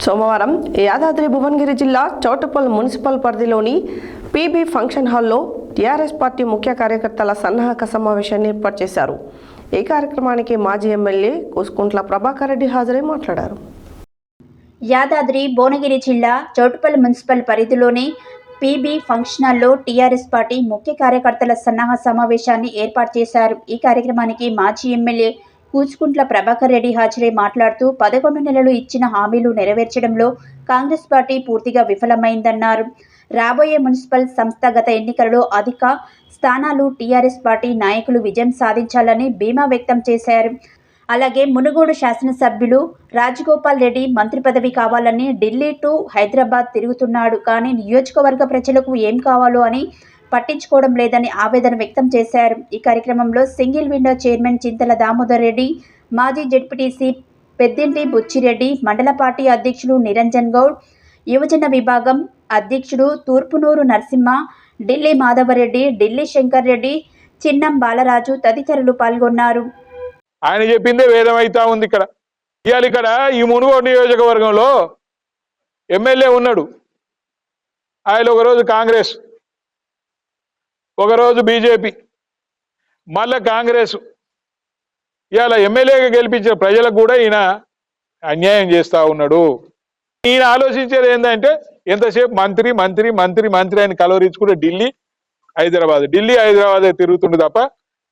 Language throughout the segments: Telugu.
సోమవారం యాదాద్రి భువనగిరి జిల్లా చౌటుప్పల్ మున్సిపల్ పరిధిలోని పీబీ ఫంక్షన్ హాల్లో టీఆర్ఎస్ పార్టీ ముఖ్య కార్యకర్తల సన్నాహక సమావేశాన్ని ఏర్పాటు చేశారు. ఈ కార్యక్రమానికి మాజీ ఎమ్మెల్యే కూసుకుంట్ల ప్రభాకర్ రెడ్డి హాజరై మాట్లాడారు. యాదాద్రి భువనగిరి జిల్లా చౌటుప్పల్ మున్సిపల్ పరిధిలోని పీబీ ఫంక్షన్ హాల్లో టీఆర్ఎస్ పార్టీ ముఖ్య కార్యకర్తల సన్నాహ సమావేశాన్ని ఏర్పాటు చేశారు. ఈ కార్యక్రమానికి మాజీ ఎమ్మెల్యే కూచుకుంట్ల ప్రభాకర్ రెడ్డి హాజరై మాట్లాడుతూ 11 నెలలు ఇచ్చిన హామీలు నెరవేర్చడంలో కాంగ్రెస్ పార్టీ పూర్తిగా విఫలమైందన్నారు. రాబోయే మున్సిపల్ సంస్థాగత ఎన్నికలలో అధిక స్థానాలు టీఆర్ఎస్ పార్టీ నాయకులు విజయం సాధించాలని ధీమా వ్యక్తం చేశారు. అలాగే మునుగోడు శాసనసభ్యులు రాజగోపాల్ రెడ్డి మంత్రి పదవి కావాలని ఢిల్లీ టు హైదరాబాద్ తిరుగుతున్నాడు, కానీ నియోజకవర్గ ప్రజలకు ఏం కావాలో అని పట్టించుకోవడం లేదని ఆవేదన వ్యక్తం చేశారు. ఈ కార్యక్రమంలో సింగిల్ విండో చైర్మన్ చింతల దామోదర్ రెడ్డి, మాజీ జెడ్పీటీసీ పెద్దింటి బుచ్చిరెడ్డి, మండల పార్టీ అధ్యక్షులు నిరంజన్ గౌడ్, యువజన విభాగం అధ్యక్షుడు తూర్పునూరు నరసింహ, ఢిల్లీ మాధవరెడ్డి, ఢిల్లీ శంకర్ రెడ్డి, చిన్నం బాలరాజు తదితరులు పాల్గొన్నారు. ఆయన చెప్పిందే వేదమైతా ఉంది. ఇక్కడ ఈ మునుగోడు నియోజకవర్గంలో ఎమ్మెల్యే ఉన్నాడు. ఆయన ఒకరోజు కాంగ్రెస్, ఒకరోజు బీజేపీ, మళ్ళా కాంగ్రెస్. ఇవాళ ఎమ్మెల్యేగా గెలిపించిన ప్రజలకు కూడా ఈయన అన్యాయం చేస్తూ ఉన్నాడు. ఈయన ఆలోచించేది ఏంటంటే ఎంతసేపు మంత్రి మంత్రి మంత్రి మంత్రి అని కలవరించుకుంటే ఢిల్లీ హైదరాబాద్ తిరుగుతుండే తప్ప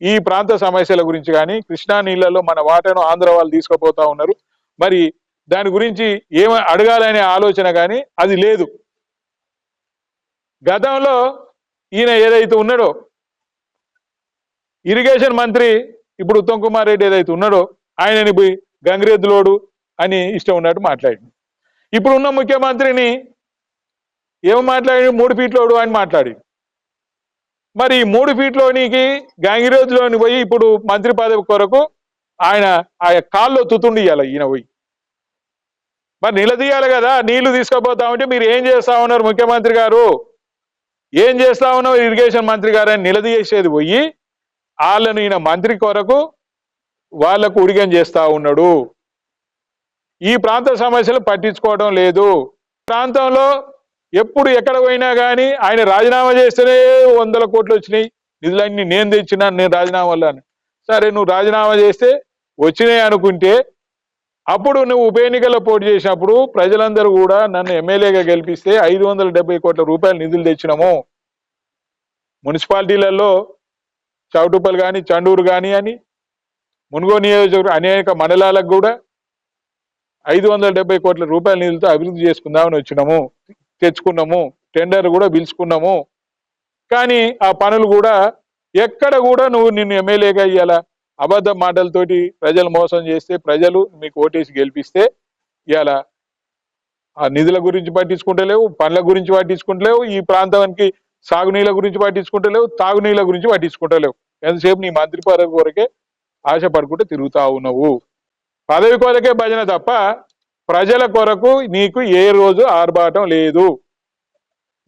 ఈ ప్రాంత సమస్యల గురించి కానీ, కృష్ణా నీళ్లలో మన వాటను ఆంధ్ర వాళ్ళు తీసుకుపోతా ఉన్నారు, మరి దాని గురించి ఏం అడగాలనే ఆలోచన కానీ అది లేదు. గతంలో ఈయన ఏదైతే ఉన్నాడో ఇరిగేషన్ మంత్రి, ఇప్పుడు ఉత్తమ్ కుమార్ రెడ్డి ఏదైతే ఉన్నాడో ఆయనని పోయి గంగిరెద్దులోడు అని ఇష్టం ఉన్నట్టు మాట్లాడింది. ఇప్పుడు ఉన్న ముఖ్యమంత్రిని ఏం మాట్లాడి 3 ఫీట్లోడు అని మాట్లాడి, మరి 3 ఫీట్లోనికి గంగిరెద్దులోని పోయి ఇప్పుడు మంత్రి పదవి కొరకు ఆయన ఆ కాల్లో తుతుండి ఇవ్వాలి. ఈయన పోయి మరి నిలదీయాలి కదా. నీళ్లు తీసుకుపోతా ఉంటే మీరు ఏం చేస్తా ఉన్నారు ముఖ్యమంత్రి గారు, ఏం చేస్తా ఉన్నావు ఇరిగేషన్ మంత్రి గారు అని నిలదీసేది పోయి వాళ్ళను ఈయన మంత్రి కొరకు వాళ్లకు ఉడిగం చేస్తా ఉన్నాడు. ఈ ప్రాంత సమస్యలు పట్టించుకోవడం లేదు. ప్రాంతంలో ఎప్పుడు ఎక్కడ పోయినా కానీ ఆయన రాజీనామా చేస్తేనే 100 కోట్లు వచ్చినాయి, నిధులన్నీ నేను తెచ్చినా, నేను రాజీనామా వల్ల. సరే, నువ్వు రాజీనామా చేస్తే వచ్చినాయి అనుకుంటే అప్పుడు నువ్వు ఉప ఎన్నికల్లో పోటీ చేసినప్పుడు ప్రజలందరూ కూడా నన్ను ఎమ్మెల్యేగా గెలిపిస్తే 570 కోట్ల రూపాయల నిధులు తెచ్చినాము. మున్సిపాలిటీలలో చౌటుప్పల్ కానీ, చండూరు కానీ అని మునుగోడు నియోజకవర్గం అనేక మండలాలకు కూడా 570 కోట్ల రూపాయల నిధులతో అభివృద్ధి చేసుకుందామని వచ్చినాము, తెచ్చుకున్నాము, టెండర్ కూడా పిలుచుకున్నాము. కానీ ఆ పనులు కూడా ఎక్కడ కూడా నువ్వు నిన్ను ఎమ్మెల్యేగా ఇవ్వాలా అబద్ధ మాటలతోటి ప్రజలు మోసం చేస్తే, ప్రజలు మీకు ఓటేసి గెలిపిస్తే ఇవాళ ఆ నిధుల గురించి పట్టించుకుంటలేవు, పనుల గురించి పట్టించుకుంటలేవు, ఈ ప్రాంతానికి సాగునీళ్ళ గురించి పట్టించుకుంటలేవు, తాగునీళ్ళ గురించి పట్టించుకుంటలేవు. ఎంతసేపు నీ మంత్రి పదవి కొరకే ఆశపడుకుంటూ తిరుగుతా ఉన్నావు. పదవి కొరకే భజన తప్ప ప్రజల కొరకు నీకు ఏ రోజు ఆర్భాటం లేదు.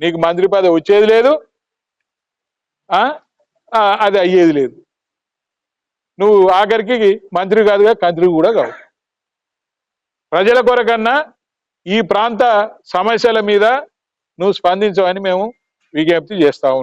నీకు మంత్రి పదవి వచ్చేది లేదు, అది అయ్యేది లేదు. నువ్వు ఆఖరికి మంత్రి కాదుగా, కంత్రి కూడా కావు. ప్రజల కొరకన్నా ఈ ప్రాంత సమస్యల మీద నువ్వు స్పందించవని మేము విజ్ఞప్తి చేస్తా ఉన్నాం.